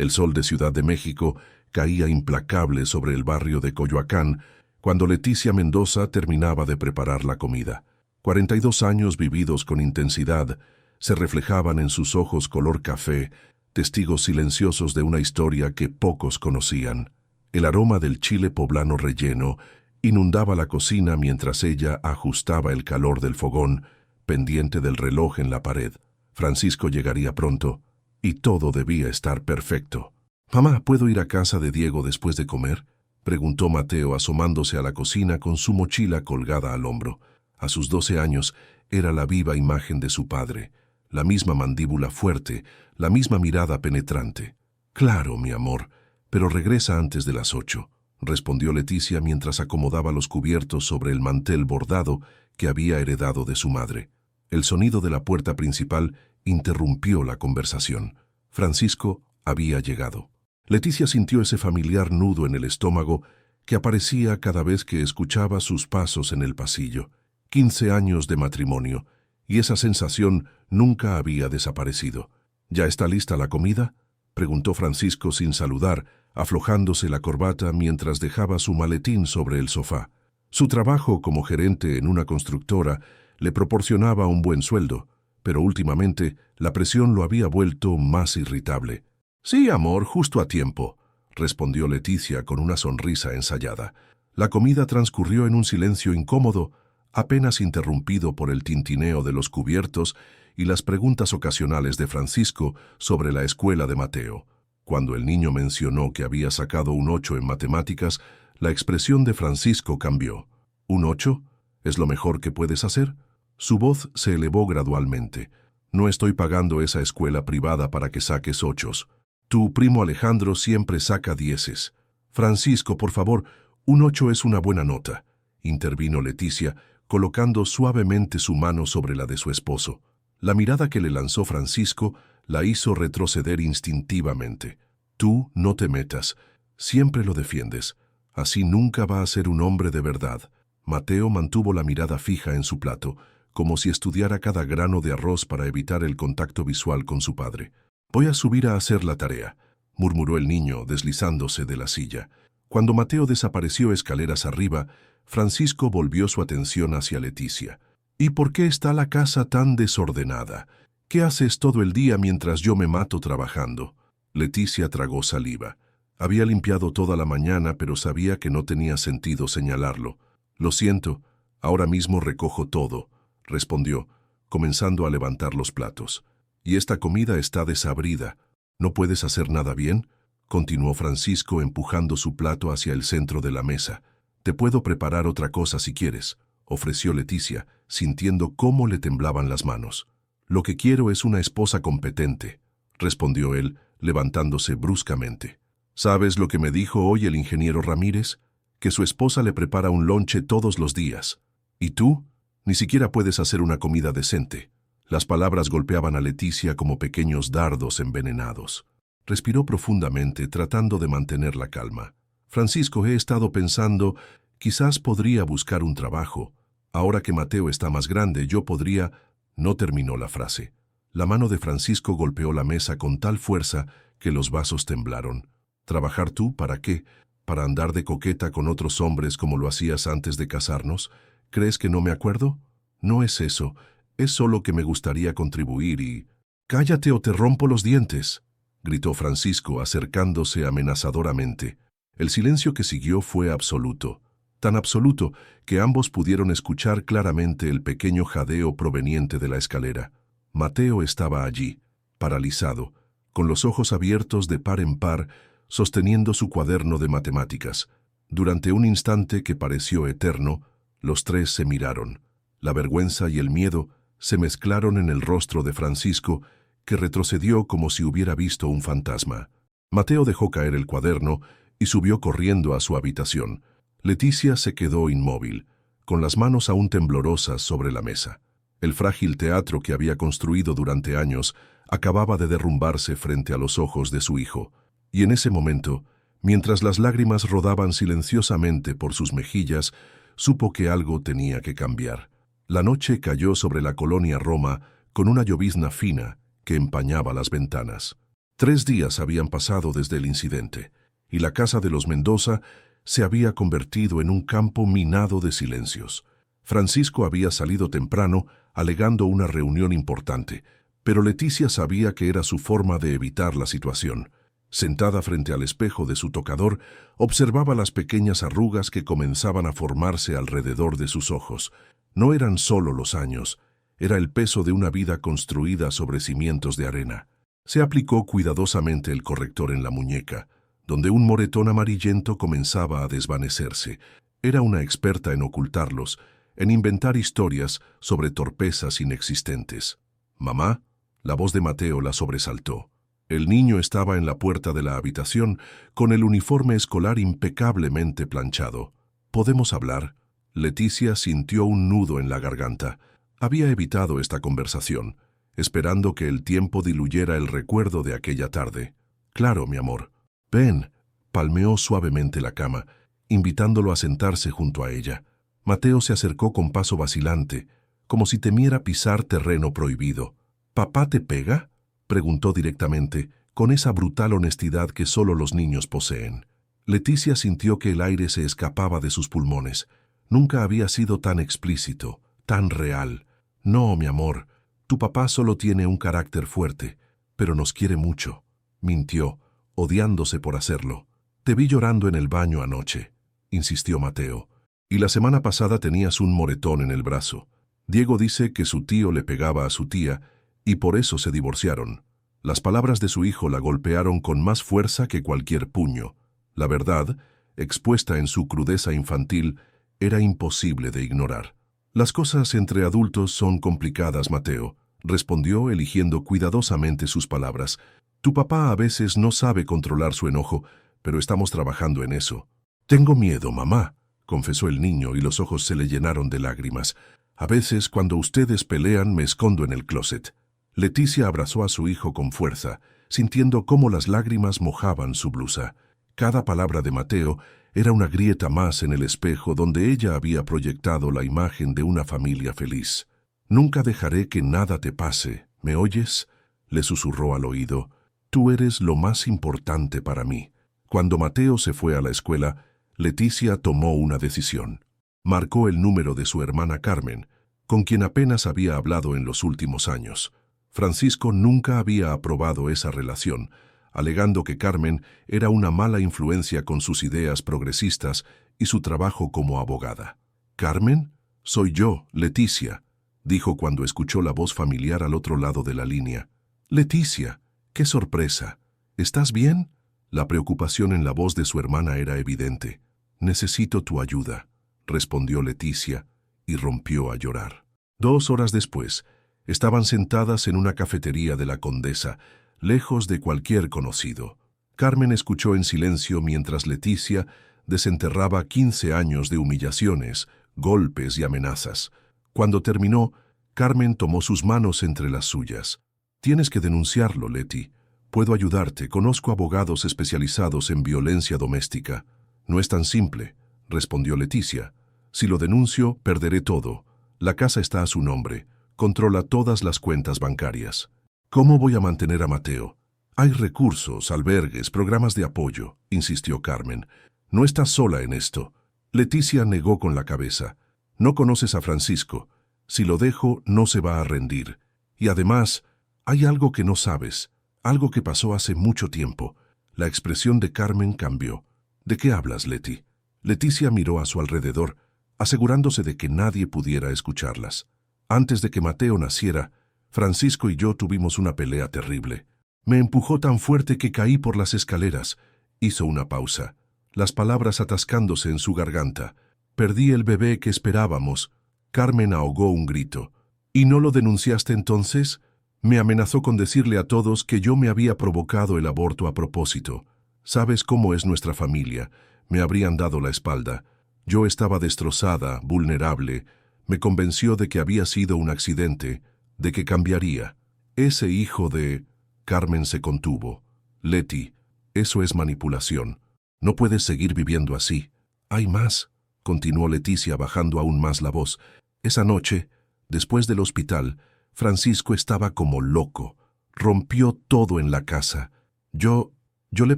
El sol de Ciudad de México caía implacable sobre el barrio de Coyoacán cuando Leticia Mendoza terminaba de preparar la comida. 42 años vividos con intensidad se reflejaban en sus ojos color café, testigos silenciosos de una historia que pocos conocían. El aroma del chile poblano relleno inundaba la cocina mientras ella ajustaba el calor del fogón, pendiente del reloj en la pared. Francisco llegaría pronto, y todo debía estar perfecto. «Mamá, ¿puedo ir a casa de Diego después de comer?», preguntó Mateo asomándose a la cocina con su mochila colgada al hombro. A sus 12 años era la viva imagen de su padre, la misma mandíbula fuerte, la misma mirada penetrante. «Claro, mi amor, pero regresa antes de las 8», respondió Leticia mientras acomodaba los cubiertos sobre el mantel bordado que había heredado de su madre. El sonido de la puerta principal interrumpió la conversación. Francisco había llegado. Leticia sintió ese familiar nudo en el estómago que aparecía cada vez que escuchaba sus pasos en el pasillo. 15 años de matrimonio, y esa sensación nunca había desaparecido. «¿Ya está lista la comida?», preguntó Francisco sin saludar, aflojándose la corbata mientras dejaba su maletín sobre el sofá. Su trabajo como gerente en una constructora le proporcionaba un buen sueldo, pero últimamente la presión lo había vuelto más irritable. «Sí, amor, justo a tiempo», respondió Leticia con una sonrisa ensayada. La comida transcurrió en un silencio incómodo, apenas interrumpido por el tintineo de los cubiertos y las preguntas ocasionales de Francisco sobre la escuela de Mateo. Cuando el niño mencionó que había sacado un 8 en matemáticas, la expresión de Francisco cambió. «¿Un 8? ¿Es lo mejor que puedes hacer?». Su voz se elevó gradualmente. «No estoy pagando esa escuela privada para que saques 8s. Tu primo Alejandro siempre saca 10s. Francisco, por favor, un 8 es una buena nota», intervino Leticia, colocando suavemente su mano sobre la de su esposo. La mirada que le lanzó Francisco la hizo retroceder instintivamente. «Tú no te metas. Siempre lo defiendes. Así nunca va a ser un hombre de verdad». Mateo mantuvo la mirada fija en su plato, como si estudiara cada grano de arroz para evitar el contacto visual con su padre. «Voy a subir a hacer la tarea», murmuró el niño, deslizándose de la silla. Cuando Mateo desapareció escaleras arriba, Francisco volvió su atención hacia Leticia. «¿Y por qué está la casa tan desordenada? ¿Qué haces todo el día mientras yo me mato trabajando?». Leticia tragó saliva. Había limpiado toda la mañana, pero sabía que no tenía sentido señalarlo. «Lo siento, ahora mismo recojo todo», respondió, comenzando a levantar los platos. «Y esta comida está desabrida. ¿No puedes hacer nada bien?», continuó Francisco empujando su plato hacia el centro de la mesa. «Te puedo preparar otra cosa si quieres», ofreció Leticia, sintiendo cómo le temblaban las manos. «Lo que quiero es una esposa competente», respondió él, levantándose bruscamente. «¿Sabes lo que me dijo hoy el ingeniero Ramírez? Que su esposa le prepara un lonche todos los días. ¿Y tú? Ni siquiera puedes hacer una comida decente». Las palabras golpeaban a Leticia como pequeños dardos envenenados. Respiró profundamente, tratando de mantener la calma. «Francisco, he estado pensando, quizás podría buscar un trabajo. Ahora que Mateo está más grande, yo podría...». No terminó la frase. La mano de Francisco golpeó la mesa con tal fuerza que los vasos temblaron. «¿Trabajar tú? ¿Para qué? ¿Para andar de coqueta con otros hombres como lo hacías antes de casarnos? ¿Crees que no me acuerdo? No es eso. Es solo que me gustaría contribuir y...». «Cállate o te rompo los dientes», gritó Francisco acercándose amenazadoramente. El silencio que siguió fue absoluto, tan absoluto que ambos pudieron escuchar claramente el pequeño jadeo proveniente de la escalera. Mateo estaba allí, paralizado, con los ojos abiertos de par en par, sosteniendo su cuaderno de matemáticas. Durante un instante que pareció eterno, los tres se miraron. La vergüenza y el miedo se mezclaron en el rostro de Francisco, que retrocedió como si hubiera visto un fantasma. Mateo dejó caer el cuaderno y subió corriendo a su habitación. Leticia se quedó inmóvil, con las manos aún temblorosas sobre la mesa. El frágil teatro que había construido durante años acababa de derrumbarse frente a los ojos de su hijo. Y en ese momento, mientras las lágrimas rodaban silenciosamente por sus mejillas, supo que algo tenía que cambiar. La noche cayó sobre la colonia Roma con una llovizna fina que empañaba las ventanas. 3 días habían pasado desde el incidente, y la casa de los Mendoza se había convertido en un campo minado de silencios. Francisco había salido temprano, alegando una reunión importante, pero Leticia sabía que era su forma de evitar la situación. Sentada frente al espejo de su tocador, observaba las pequeñas arrugas que comenzaban a formarse alrededor de sus ojos. No eran solo los años, era el peso de una vida construida sobre cimientos de arena. Se aplicó cuidadosamente el corrector en la muñeca, donde un moretón amarillento comenzaba a desvanecerse. Era una experta en ocultarlos, en inventar historias sobre torpezas inexistentes. «Mamá», la voz de Mateo la sobresaltó. El niño estaba en la puerta de la habitación, con el uniforme escolar impecablemente planchado. «¿Podemos hablar?» Leticia sintió un nudo en la garganta. Había evitado esta conversación, esperando que el tiempo diluyera el recuerdo de aquella tarde. «Claro, mi amor». «Ven», palmeó suavemente la cama, invitándolo a sentarse junto a ella. Mateo se acercó con paso vacilante, como si temiera pisar terreno prohibido. «¿Papá te pega?», preguntó directamente, con esa brutal honestidad que solo los niños poseen. Leticia sintió que el aire se escapaba de sus pulmones. Nunca había sido tan explícito, tan real. «No, mi amor, tu papá solo tiene un carácter fuerte, pero nos quiere mucho», mintió, odiándose por hacerlo. «Te vi llorando en el baño anoche», insistió Mateo. «Y la semana pasada tenías un moretón en el brazo. Diego dice que su tío le pegaba a su tía y por eso se divorciaron». Las palabras de su hijo la golpearon con más fuerza que cualquier puño. La verdad, expuesta en su crudeza infantil, era imposible de ignorar. «Las cosas entre adultos son complicadas, Mateo», respondió eligiendo cuidadosamente sus palabras. «Tu papá a veces no sabe controlar su enojo, pero estamos trabajando en eso». «Tengo miedo, mamá», confesó el niño y los ojos se le llenaron de lágrimas. «A veces, cuando ustedes pelean, me escondo en el closet». Leticia abrazó a su hijo con fuerza, sintiendo cómo las lágrimas mojaban su blusa. Cada palabra de Mateo era una grieta más en el espejo donde ella había proyectado la imagen de una familia feliz. «Nunca dejaré que nada te pase, ¿me oyes?», le susurró al oído. «Tú eres lo más importante para mí». Cuando Mateo se fue a la escuela, Leticia tomó una decisión. Marcó el número de su hermana Carmen, con quien apenas había hablado en los últimos años. Francisco nunca había aprobado esa relación, alegando que Carmen era una mala influencia con sus ideas progresistas y su trabajo como abogada. «¿Carmen? Soy yo, Leticia», dijo cuando escuchó la voz familiar al otro lado de la línea. «Leticia, qué sorpresa. ¿Estás bien?». La preocupación en la voz de su hermana era evidente. «Necesito tu ayuda», respondió Leticia, y rompió a llorar. 2 horas después, estaban sentadas en una cafetería de la Condesa, lejos de cualquier conocido. Carmen escuchó en silencio mientras Leticia desenterraba 15 años de humillaciones, golpes y amenazas. Cuando terminó, Carmen tomó sus manos entre las suyas. «Tienes que denunciarlo, Leti. Puedo ayudarte, conozco abogados especializados en violencia doméstica». «No es tan simple», respondió Leticia. «Si lo denuncio, perderé todo. La casa está a su nombre. Controla todas las cuentas bancarias». «¿Cómo voy a mantener a Mateo?». «Hay recursos, albergues, programas de apoyo», insistió Carmen. «No estás sola en esto». Leticia negó con la cabeza. «No conoces a Francisco. Si lo dejo, no se va a rendir. Y además, hay algo que no sabes, algo que pasó hace mucho tiempo». La expresión de Carmen cambió. «¿De qué hablas, Leti?». Leticia miró a su alrededor, asegurándose de que nadie pudiera escucharlas. «Antes de que Mateo naciera, Francisco y yo tuvimos una pelea terrible. Me empujó tan fuerte que caí por las escaleras». Hizo una pausa, las palabras atascándose en su garganta. «Perdí el bebé que esperábamos». Carmen ahogó un grito. «¿Y no lo denunciaste entonces?». «Me amenazó con decirle a todos que yo me había provocado el aborto a propósito. Sabes cómo es nuestra familia. Me habrían dado la espalda. Yo estaba destrozada, vulnerable. Me convenció de que había sido un accidente, de que cambiaría. Ese hijo de...». Carmen se contuvo. «Leti, eso es manipulación. No puedes seguir viviendo así». «Hay más», continuó Leticia bajando aún más la voz. «Esa noche, después del hospital, Francisco estaba como loco. Rompió todo en la casa. Yo le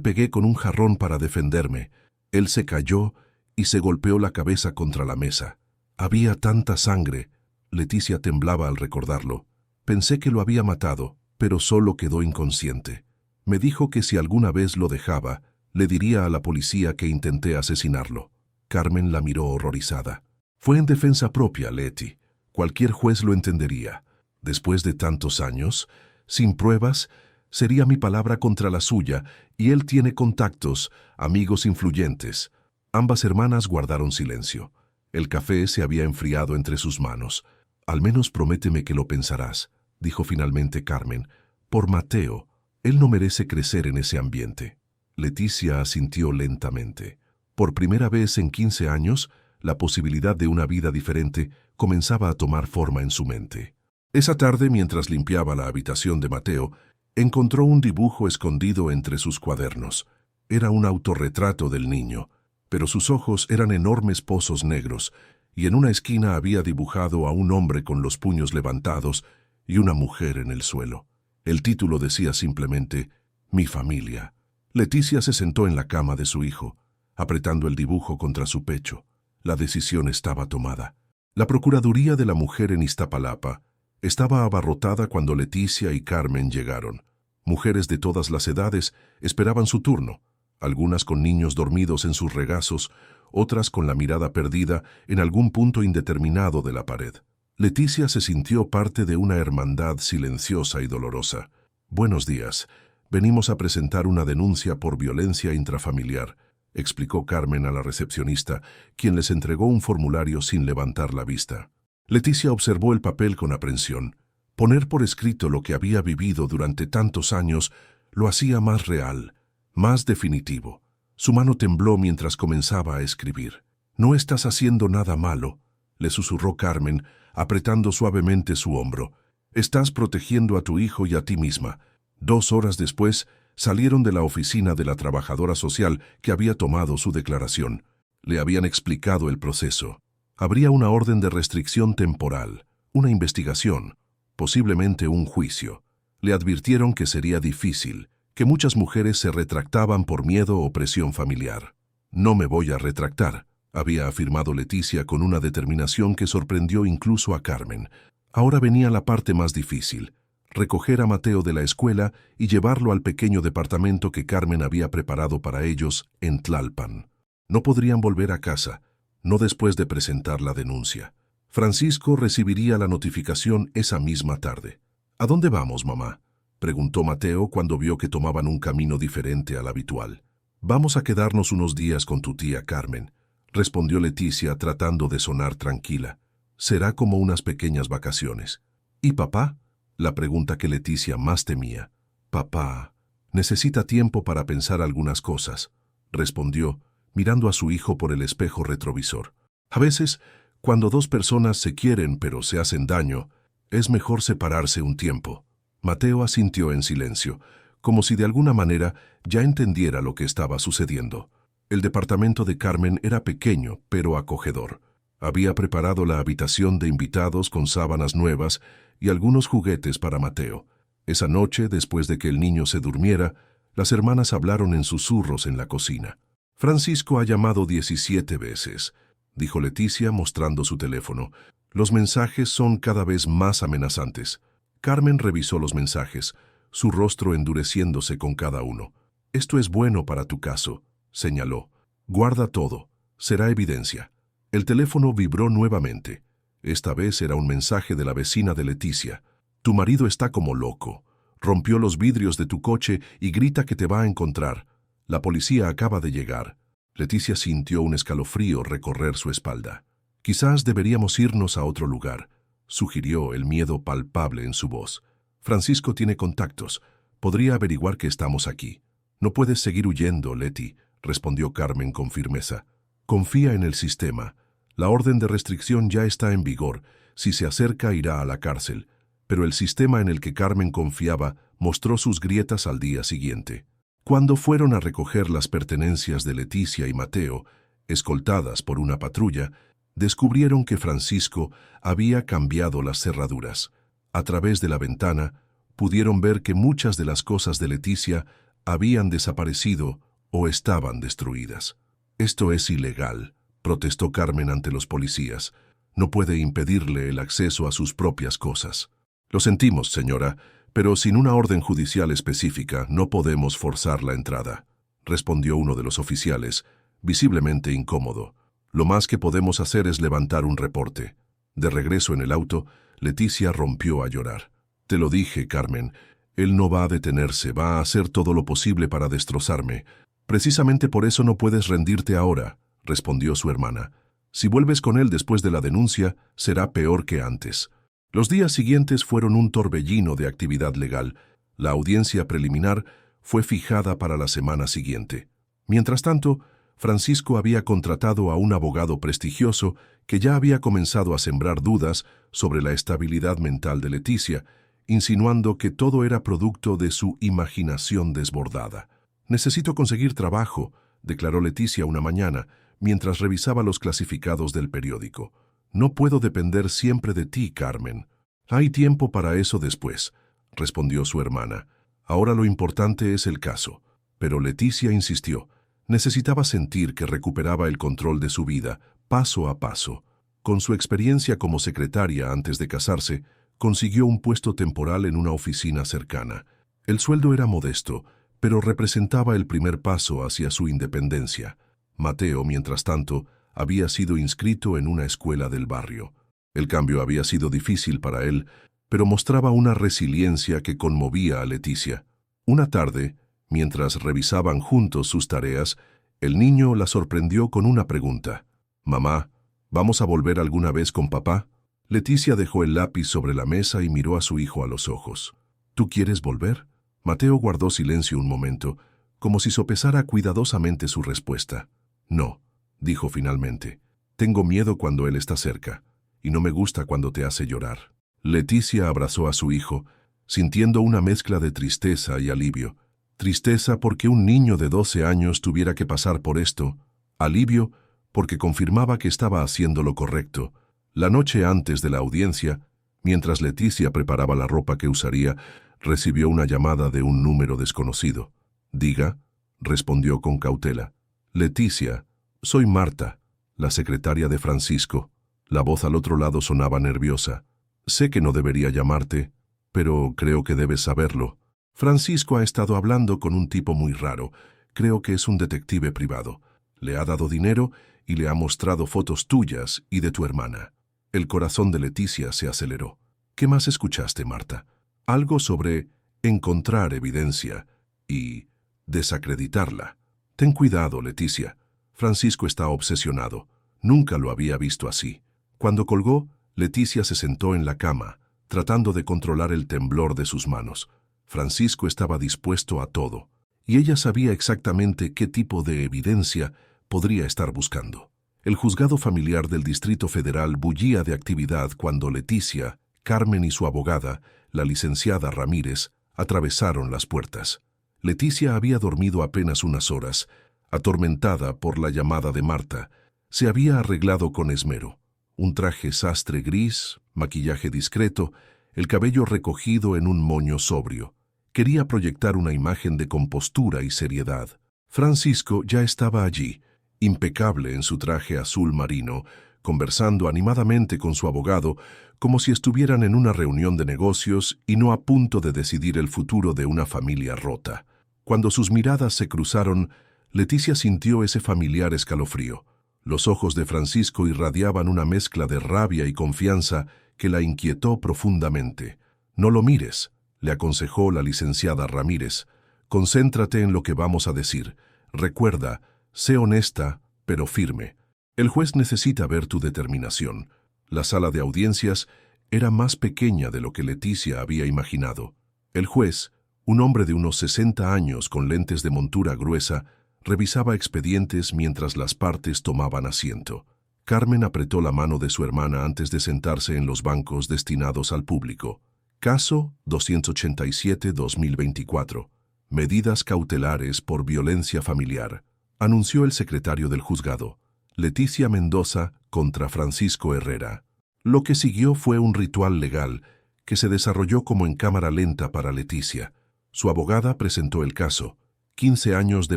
pegué con un jarrón para defenderme. Él se cayó y se golpeó la cabeza contra la mesa. Había tanta sangre. Leticia temblaba al recordarlo. Pensé que lo había matado, pero solo quedó inconsciente. Me dijo que si alguna vez lo dejaba, le diría a la policía que intenté asesinarlo. Carmen la miró horrorizada. Fue en defensa propia, Leti. Cualquier juez lo entendería. Después de tantos años, sin pruebas, sería mi palabra contra la suya, y él tiene contactos, amigos influyentes. Ambas hermanas guardaron silencio. El café se había enfriado entre sus manos. Al menos prométeme que lo pensarás, dijo finalmente Carmen. Por Mateo, él no merece crecer en ese ambiente. Leticia asintió lentamente. Por primera vez en 15 años, la posibilidad de una vida diferente comenzaba a tomar forma en su mente. Esa tarde, mientras limpiaba la habitación de Mateo, encontró un dibujo escondido entre sus cuadernos. Era un autorretrato del niño, pero sus ojos eran enormes pozos negros, y en una esquina había dibujado a un hombre con los puños levantados y una mujer en el suelo. El título decía simplemente, «Mi familia». Leticia se sentó en la cama de su hijo, apretando el dibujo contra su pecho. La decisión estaba tomada. La Procuraduría de la Mujer en Iztapalapa estaba abarrotada cuando Leticia y Carmen llegaron. Mujeres de todas las edades esperaban su turno, algunas con niños dormidos en sus regazos, otras con la mirada perdida en algún punto indeterminado de la pared. Leticia se sintió parte de una hermandad silenciosa y dolorosa. «Buenos días. Venimos a presentar una denuncia por violencia intrafamiliar», explicó Carmen a la recepcionista, quien les entregó un formulario sin levantar la vista. Leticia observó el papel con aprensión. Poner por escrito lo que había vivido durante tantos años lo hacía más real, más definitivo. Su mano tembló mientras comenzaba a escribir. «No estás haciendo nada malo», le susurró Carmen, apretando suavemente su hombro. «Estás protegiendo a tu hijo y a ti misma». 2 horas después, salieron de la oficina de la trabajadora social que había tomado su declaración. Le habían explicado el proceso. Habría una orden de restricción temporal, una investigación, posiblemente un juicio. Le advirtieron que sería difícil, que muchas mujeres se retractaban por miedo o presión familiar. «No me voy a retractar», había afirmado Leticia con una determinación que sorprendió incluso a Carmen. Ahora venía la parte más difícil: recoger a Mateo de la escuela y llevarlo al pequeño departamento que Carmen había preparado para ellos en Tlalpan. No podrían volver a casa, no después de presentar la denuncia. Francisco recibiría la notificación esa misma tarde. «¿A dónde vamos, mamá?», preguntó Mateo cuando vio que tomaban un camino diferente al habitual. «Vamos a quedarnos unos días con tu tía Carmen», respondió Leticia tratando de sonar tranquila. «Será como unas pequeñas vacaciones». «¿Y papá?», la pregunta que Leticia más temía. «Papá necesita tiempo para pensar algunas cosas», respondió, mirando a su hijo por el espejo retrovisor. «A veces, cuando 2 personas se quieren pero se hacen daño, es mejor separarse un tiempo». Mateo asintió en silencio, como si de alguna manera ya entendiera lo que estaba sucediendo. El departamento de Carmen era pequeño, pero acogedor. Había preparado la habitación de invitados con sábanas nuevas y algunos juguetes para Mateo. Esa noche, después de que el niño se durmiera, las hermanas hablaron en susurros en la cocina. «Francisco ha llamado 17 veces», dijo Leticia mostrando su teléfono. «Los mensajes son cada vez más amenazantes». Carmen revisó los mensajes, su rostro endureciéndose con cada uno. «Esto es bueno para tu caso», señaló. «Guarda todo. Será evidencia». El teléfono vibró nuevamente. Esta vez era un mensaje de la vecina de Leticia. «Tu marido está como loco. Rompió los vidrios de tu coche y grita que te va a encontrar. La policía acaba de llegar». Leticia sintió un escalofrío recorrer su espalda. «Quizás deberíamos irnos a otro lugar», sugirió, el miedo palpable en su voz. «Francisco tiene contactos. Podría averiguar que estamos aquí». «No puedes seguir huyendo, Leti», respondió Carmen con firmeza. «Confía en el sistema. La orden de restricción ya está en vigor. Si se acerca, irá a la cárcel». Pero el sistema en el que Carmen confiaba mostró sus grietas al día siguiente. Cuando fueron a recoger las pertenencias de Leticia y Mateo, escoltadas por una patrulla, descubrieron que Francisco había cambiado las cerraduras. A través de la ventana, pudieron ver que muchas de las cosas de Leticia habían desaparecido o estaban destruidas. «Esto es ilegal», protestó Carmen ante los policías. «No puede impedirle el acceso a sus propias cosas». «Lo sentimos, señora, pero sin una orden judicial específica no podemos forzar la entrada», respondió uno de los oficiales, visiblemente incómodo. «Lo más que podemos hacer es levantar un reporte». De regreso en el auto, Leticia rompió a llorar. «Te lo dije, Carmen. Él no va a detenerse, va a hacer todo lo posible para destrozarme. Precisamente por eso no puedes rendirte ahora», respondió su hermana. «Si vuelves con él después de la denuncia, será peor que antes». Los días siguientes fueron un torbellino de actividad legal. La audiencia preliminar fue fijada para la semana siguiente. Mientras tanto, Francisco había contratado a un abogado prestigioso que ya había comenzado a sembrar dudas sobre la estabilidad mental de Leticia, insinuando que todo era producto de su imaginación desbordada. «Necesito conseguir trabajo», declaró Leticia una mañana, mientras revisaba los clasificados del periódico. «No puedo depender siempre de ti, Carmen». «Hay tiempo para eso después», respondió su hermana. «Ahora lo importante es el caso». Pero Leticia insistió. Necesitaba sentir que recuperaba el control de su vida, paso a paso. Con su experiencia como secretaria antes de casarse, consiguió un puesto temporal en una oficina cercana. El sueldo era modesto, pero representaba el primer paso hacia su independencia. Mateo, mientras tanto, había sido inscrito en una escuela del barrio. El cambio había sido difícil para él, pero mostraba una resiliencia que conmovía a Leticia. Una tarde, mientras revisaban juntos sus tareas, el niño la sorprendió con una pregunta. «Mamá, ¿vamos a volver alguna vez con papá?» Leticia dejó el lápiz sobre la mesa y miró a su hijo a los ojos. «¿Tú quieres volver?» Mateo guardó silencio un momento, como si sopesara cuidadosamente su respuesta. «No», dijo finalmente. «Tengo miedo cuando él está cerca, y no me gusta cuando te hace llorar». Leticia abrazó a su hijo, sintiendo una mezcla de tristeza y alivio. Tristeza porque un niño de 12 años tuviera que pasar por esto. Alivio porque confirmaba que estaba haciendo lo correcto. La noche antes de la audiencia, mientras Leticia preparaba la ropa que usaría, recibió una llamada de un número desconocido. «Diga», respondió con cautela. «Leticia, soy Marta, la secretaria de Francisco». La voz al otro lado sonaba nerviosa. «Sé que no debería llamarte, pero creo que debes saberlo. Francisco ha estado hablando con un tipo muy raro. Creo que es un detective privado. Le ha dado dinero y le ha mostrado fotos tuyas y de tu hermana». El corazón de Leticia se aceleró. «¿Qué más escuchaste, Marta?» «Algo sobre encontrar evidencia y desacreditarla». «Ten cuidado, Leticia. Francisco está obsesionado. Nunca lo había visto así». Cuando colgó, Leticia se sentó en la cama, tratando de controlar el temblor de sus manos. Francisco estaba dispuesto a todo, y ella sabía exactamente qué tipo de evidencia podría estar buscando. El juzgado familiar del Distrito Federal bullía de actividad cuando Leticia, Carmen y su abogada, la licenciada Ramírez, atravesaron las puertas. Leticia había dormido apenas unas horas, atormentada por la llamada de Marta. Se había arreglado con esmero. Un traje sastre gris, maquillaje discreto, el cabello recogido en un moño sobrio. Quería proyectar una imagen de compostura y seriedad. Francisco ya estaba allí, impecable en su traje azul marino, conversando animadamente con su abogado, como si estuvieran en una reunión de negocios y no a punto de decidir el futuro de una familia rota. Cuando sus miradas se cruzaron, Leticia sintió ese familiar escalofrío. Los ojos de Francisco irradiaban una mezcla de rabia y confianza que la inquietó profundamente. «No lo mires», le aconsejó la licenciada Ramírez. «Concéntrate en lo que vamos a decir. Recuerda, sé honesta, pero firme. El juez necesita ver tu determinación». La sala de audiencias era más pequeña de lo que Leticia había imaginado. El juez, un hombre de unos 60 años con lentes de montura gruesa, revisaba expedientes mientras las partes tomaban asiento. Carmen apretó la mano de su hermana antes de sentarse en los bancos destinados al público. Caso 287-2024. Medidas cautelares por violencia familiar, anunció el secretario del juzgado. Leticia Mendoza contra Francisco Herrera. Lo que siguió fue un ritual legal que se desarrolló como en cámara lenta para Leticia. Su abogada presentó el caso. 15 años de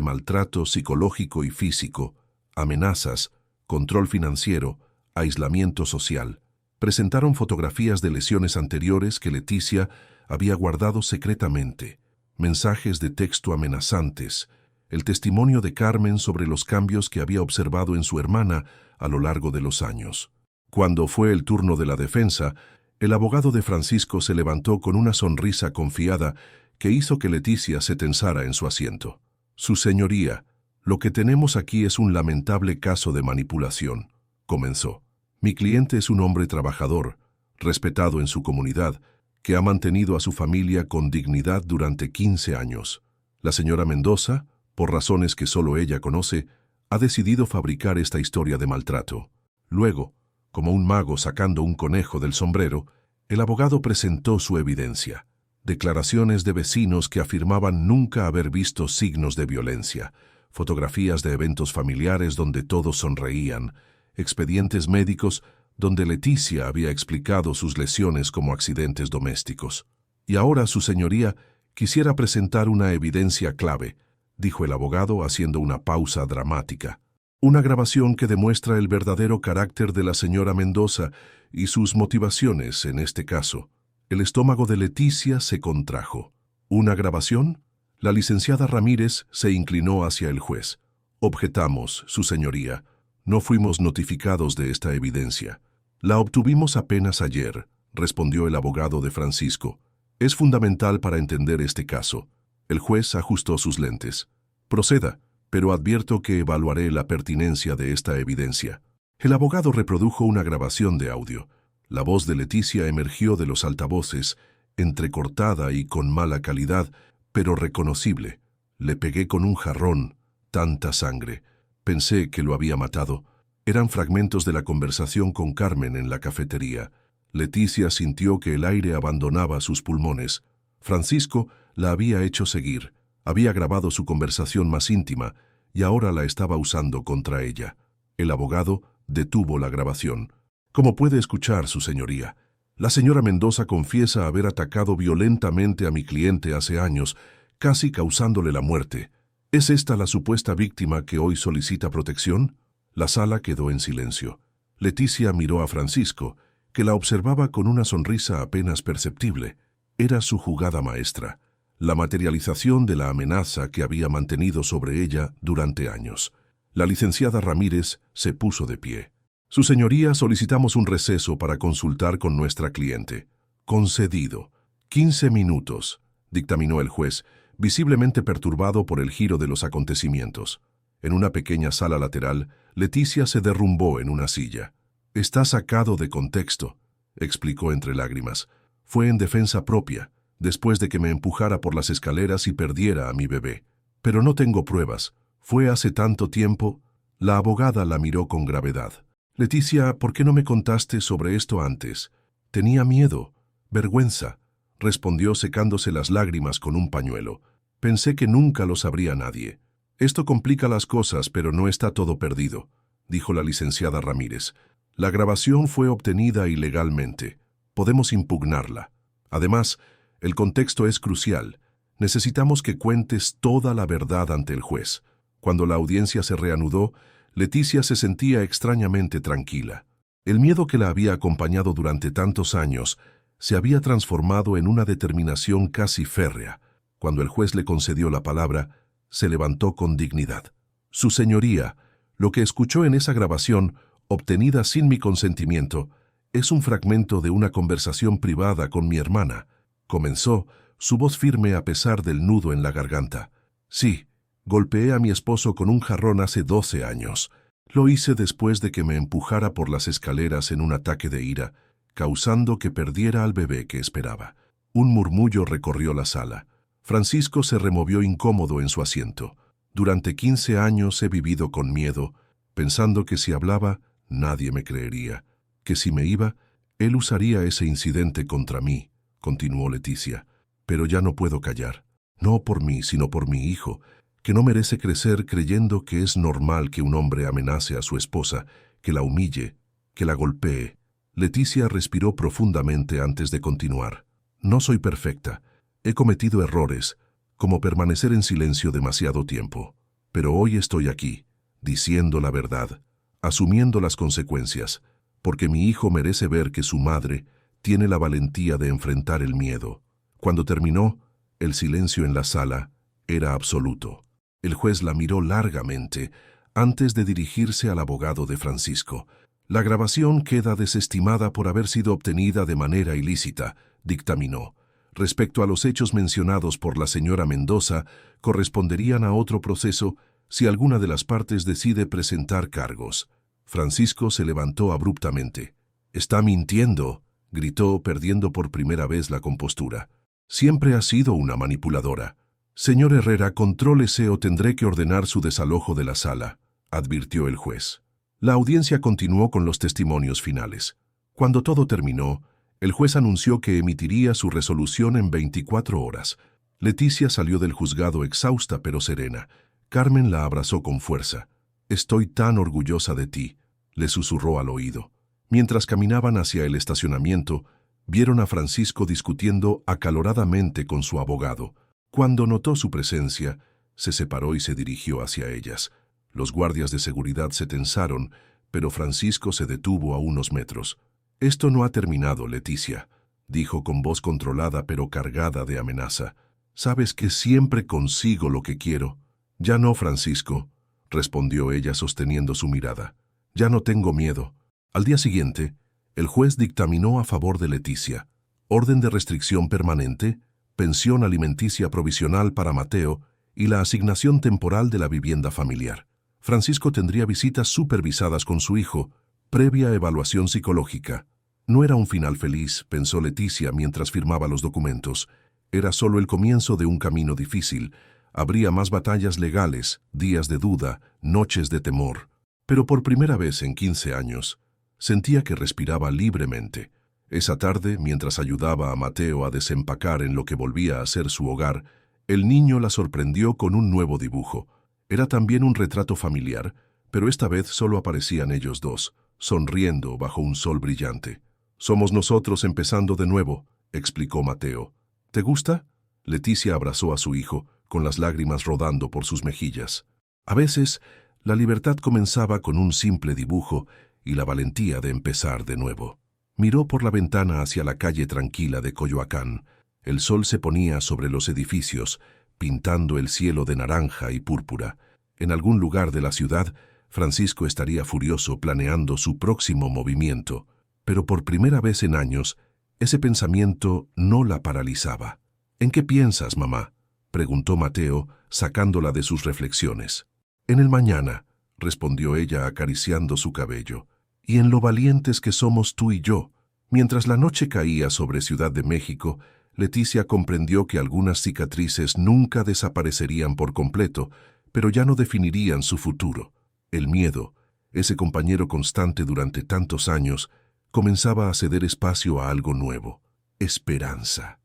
maltrato psicológico y físico, amenazas, control financiero, aislamiento social. Presentaron fotografías de lesiones anteriores que Leticia había guardado secretamente, mensajes de texto amenazantes, el testimonio de Carmen sobre los cambios que había observado en su hermana a lo largo de los años. Cuando fue el turno de la defensa, el abogado de Francisco se levantó con una sonrisa confiada que hizo que Leticia se tensara en su asiento. Su señoría, lo que tenemos aquí es un lamentable caso de manipulación, comenzó. Mi cliente es un hombre trabajador, respetado en su comunidad, que ha mantenido a su familia con dignidad durante 15 años. La señora Mendoza, por razones que solo ella conoce, ha decidido fabricar esta historia de maltrato. Luego, como un mago sacando un conejo del sombrero, el abogado presentó su evidencia. Declaraciones de vecinos que afirmaban nunca haber visto signos de violencia, fotografías de eventos familiares donde todos sonreían, expedientes médicos donde Leticia había explicado sus lesiones como accidentes domésticos. Y ahora su señoría quisiera presentar una evidencia clave, dijo el abogado haciendo una pausa dramática. Una grabación que demuestra el verdadero carácter de la señora Mendoza y sus motivaciones en este caso. El estómago de Leticia se contrajo. ¿Una grabación? La licenciada Ramírez se inclinó hacia el juez. Objetamos, su señoría. No fuimos notificados de esta evidencia. La obtuvimos apenas ayer, respondió el abogado de Francisco. Es fundamental para entender este caso. El juez ajustó sus lentes. Proceda, pero advierto que evaluaré la pertinencia de esta evidencia. El abogado reprodujo una grabación de audio. La voz de Leticia emergió de los altavoces, entrecortada y con mala calidad, pero reconocible. Le pegué con un jarrón, tanta sangre. Pensé que lo había matado. Eran fragmentos de la conversación con Carmen en la cafetería. Leticia sintió que el aire abandonaba sus pulmones. Francisco la había hecho seguir. Había grabado su conversación más íntima y ahora la estaba usando contra ella. El abogado detuvo la grabación. Como puede escuchar, su señoría, la señora Mendoza confiesa haber atacado violentamente a mi cliente hace años, casi causándole la muerte. ¿Es esta la supuesta víctima que hoy solicita protección? La sala quedó en silencio. Leticia miró a Francisco, que la observaba con una sonrisa apenas perceptible. Era su jugada maestra, la materialización de la amenaza que había mantenido sobre ella durante años. La licenciada Ramírez se puso de pie. Su señoría, solicitamos un receso para consultar con nuestra cliente. Concedido. 15 minutos, dictaminó el juez, visiblemente perturbado por el giro de los acontecimientos. En una pequeña sala lateral, Leticia se derrumbó en una silla. Está sacado de contexto, explicó entre lágrimas. Fue en defensa propia, después de que me empujara por las escaleras y perdiera a mi bebé. Pero no tengo pruebas. Fue hace tanto tiempo. La abogada la miró con gravedad. Leticia, ¿por qué no me contaste sobre esto antes? Tenía miedo, vergüenza, respondió secándose las lágrimas con un pañuelo. Pensé que nunca lo sabría nadie. Esto complica las cosas, pero no está todo perdido, dijo la licenciada Ramírez. La grabación fue obtenida ilegalmente. Podemos impugnarla. Además, el contexto es crucial. Necesitamos que cuentes toda la verdad ante el juez. Cuando la audiencia se reanudó, Leticia se sentía extrañamente tranquila. El miedo que la había acompañado durante tantos años se había transformado en una determinación casi férrea. Cuando el juez le concedió la palabra, se levantó con dignidad. Su señoría, lo que escuchó en esa grabación, obtenida sin mi consentimiento, es un fragmento de una conversación privada con mi hermana. Comenzó, su voz firme a pesar del nudo en la garganta. Sí, golpeé a mi esposo con un jarrón hace 12 años. Lo hice después de que me empujara por las escaleras en un ataque de ira, causando que perdiera al bebé que esperaba. Un murmullo recorrió la sala. Francisco se removió incómodo en su asiento. Durante 15 años he vivido con miedo, pensando que si hablaba, nadie me creería. Que si me iba, él usaría ese incidente contra mí, continuó Leticia. Pero ya no puedo callar. No por mí, sino por mi hijo, que no merece crecer creyendo que es normal que un hombre amenace a su esposa, que la humille, que la golpee. Leticia respiró profundamente antes de continuar. No soy perfecta. He cometido errores. como permanecer en silencio demasiado tiempo. Pero hoy estoy aquí, diciendo la verdad, asumiendo las consecuencias, porque mi hijo merece ver que su madre tiene la valentía de enfrentar el miedo. Cuando terminó, el silencio en la sala era absoluto. El juez la miró largamente antes de dirigirse al abogado de Francisco. La grabación queda desestimada por haber sido obtenida de manera ilícita, dictaminó. Respecto a los hechos mencionados por la señora Mendoza, corresponderían a otro proceso si alguna de las partes decide presentar cargos. Francisco se levantó abruptamente. «Está mintiendo», gritó, perdiendo por primera vez la compostura. «Siempre ha sido una manipuladora». «Señor Herrera, contrólese o tendré que ordenar su desalojo de la sala», advirtió el juez. La audiencia continuó con los testimonios finales. Cuando todo terminó, el juez anunció que emitiría su resolución en 24 horas. Leticia salió del juzgado exhausta pero serena. Carmen la abrazó con fuerza. «Estoy tan orgullosa de ti», le susurró al oído. Mientras caminaban hacia el estacionamiento, vieron a Francisco discutiendo acaloradamente con su abogado. Cuando notó su presencia, se separó y se dirigió hacia ellas. Los guardias de seguridad se tensaron, pero Francisco se detuvo a unos metros. «Esto no ha terminado, Leticia», dijo con voz controlada pero cargada de amenaza. «Sabes que siempre consigo lo que quiero». «Ya no, Francisco», respondió ella sosteniendo su mirada. «Ya no tengo miedo». Al día siguiente, el juez dictaminó a favor de Leticia. Orden de restricción permanente, pensión alimenticia provisional para Mateo y la asignación temporal de la vivienda familiar. Francisco tendría visitas supervisadas con su hijo, previa evaluación psicológica. No era un final feliz, pensó Leticia mientras firmaba los documentos. Era solo el comienzo de un camino difícil. Habría más batallas legales, días de duda, noches de temor. Pero por primera vez en 15 años, sentía que respiraba libremente. Esa tarde, mientras ayudaba a Mateo a desempacar en lo que volvía a ser su hogar, el niño la sorprendió con un nuevo dibujo. Era también un retrato familiar, pero esta vez solo aparecían ellos dos, sonriendo bajo un sol brillante. «Somos nosotros empezando de nuevo», explicó Mateo. «¿Te gusta?» Leticia abrazó a su hijo, con las lágrimas rodando por sus mejillas. A veces, la libertad comenzaba con un simple dibujo y la valentía de empezar de nuevo. Miró por la ventana hacia la calle tranquila de Coyoacán. El sol se ponía sobre los edificios, pintando el cielo de naranja y púrpura. En algún lugar de la ciudad, Francisco estaría furioso planeando su próximo movimiento, pero por primera vez en años, ese pensamiento no la paralizaba. «¿En qué piensas, mamá?», preguntó Mateo, sacándola de sus reflexiones. «En el mañana», respondió ella acariciando su cabello, «y en lo valientes que somos tú y yo». Mientras la noche caía sobre Ciudad de México, Leticia comprendió que algunas cicatrices nunca desaparecerían por completo, pero ya no definirían su futuro. El miedo, ese compañero constante durante tantos años, comenzaba a ceder espacio a algo nuevo: esperanza.